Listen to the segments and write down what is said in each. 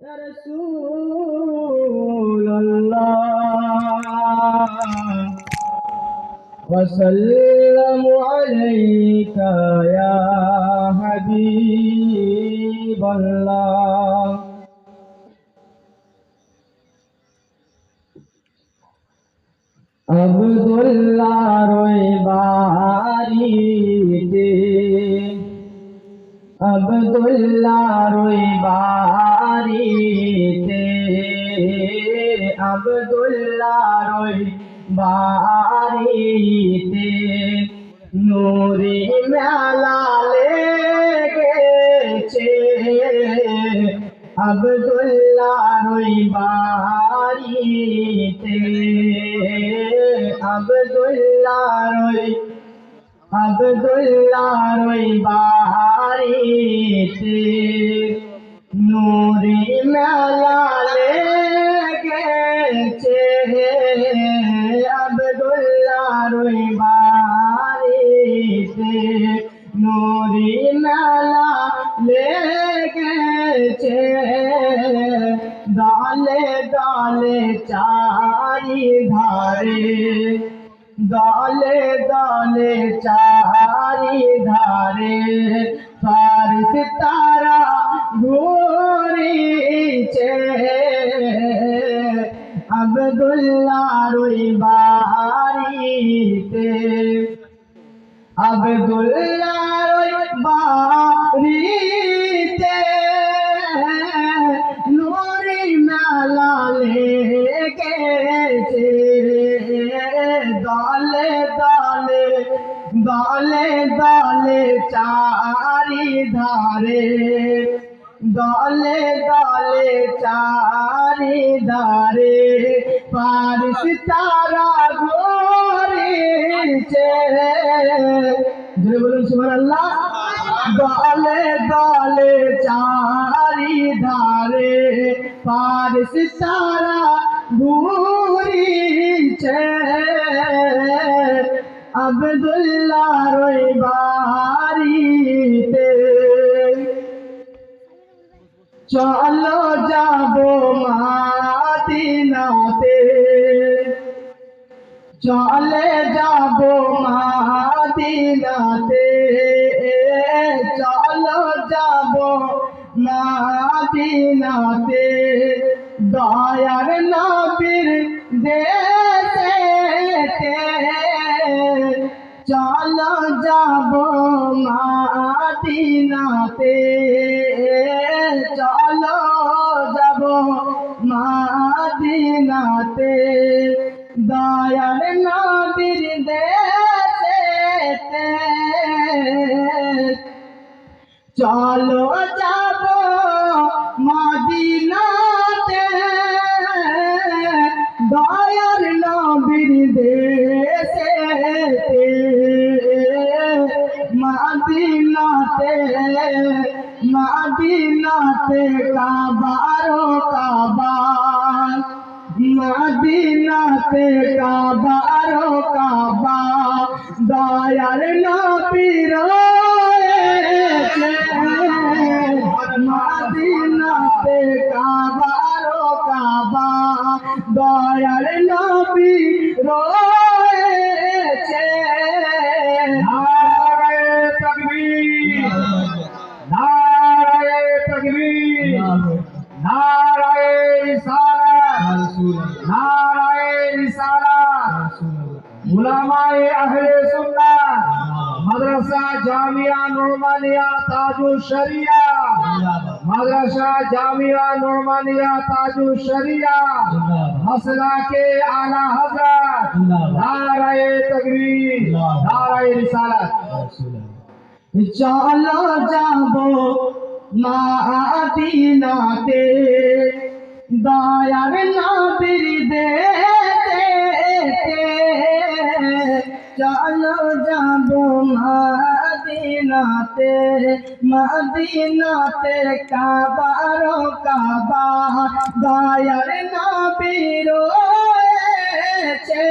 يا رسول الله وسلم عليك يا حبيب الله আব্দুল্লাহ রই বাড়িতে আব্দুল্লাহ রই বাড়িতে আব্দুল্লাহ রই বাড়িতে নুরি মেলা লেগেছে আব্দুল্লাহ রই বাড়িতে আব্দুল্লাহ রই বাড়িতে নুরি মেলা লেগেছে আব্দুল্লাহ রই বাড়িতে নুরি মেলা লেগেছে দলে দলে চারি ধারে দলে দলে চারি ধারে ফারিস তারা ঘুরিছে আব্দুল্লাহ রই বাড়িতে আব্দুল্লাহ রই বাড়িতে নুরি মেলা লেগেছে দলে দলে দলে দলে চারি ধারে দলে দলে চারি ধারে ফারিস তারা ঘুরিছে জোরে বলুন সুবহানাল্লাহ দলে দলে চারি ধারে ফারিস তারা ঘুরিছে আব্দুল্লাহ রই বাড়িতে চলো যাব মদিনাতে চলে যাব মদিনাতে চলো যাব মদিনাতে দয়ার নবীর দেশেতে চলো যাব মদিনাতে চলো যাব মদিনাতে দয়ার নবীর দেশেতে চলো যাব মদিনাতে দয়ার নবীর দেশেতে মদিনাতে মদিনাতে কাবারো কাবা মদিনাতে কাবারো কাবা দয়ার নবীর মদিনাতে কাবারো কাবা দয়ার নবী রয়েছে নারায়ে তাকবীর নারায়ে তাকবীর নারায়ে রিসালাত নারায়ে রিসালাত উলামায়ে আহলে সুন্নাহ মাদ্রাসা জামিয়া নুরমানিয়া তাজুল শরিয়া মাদ্রাসা জামিয়া নুরমানিয়া তাজুল শরিয়া মাসলাকে আলা হযরত নারায়ে তাকবীর নারায়ে রিসালাত চলো যাব মদিনাতে দয়ার নবীর দেশেতে চলো যাব মদিনাতে মদিনাতে কাবারো কাবা দয়ার নবীর রয়েছে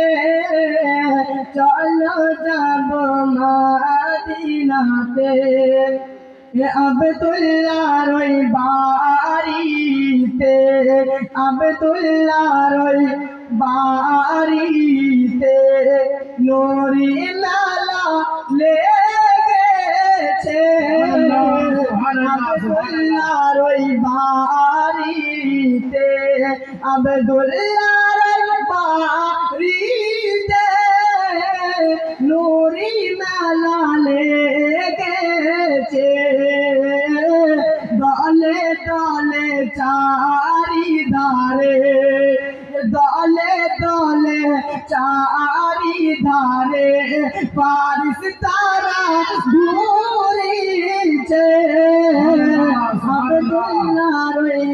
চলো যাব মদিনাতে আব্দুল্লাহ রই বাড়িতে বাড়িতে আব্দুল্লাহর ওই বাড়িতে নুরি লালা লেগেছে আব্দুল্লাহর ওই বাড়িতে আব্দুল্লাহর ওই বাড়িতে নুরি লালা লেগেছে দলে দলে চারিধারে দলে দলে চারিধারে পারিস তারা ঘুরিছে আব্দুল্লাহর ওই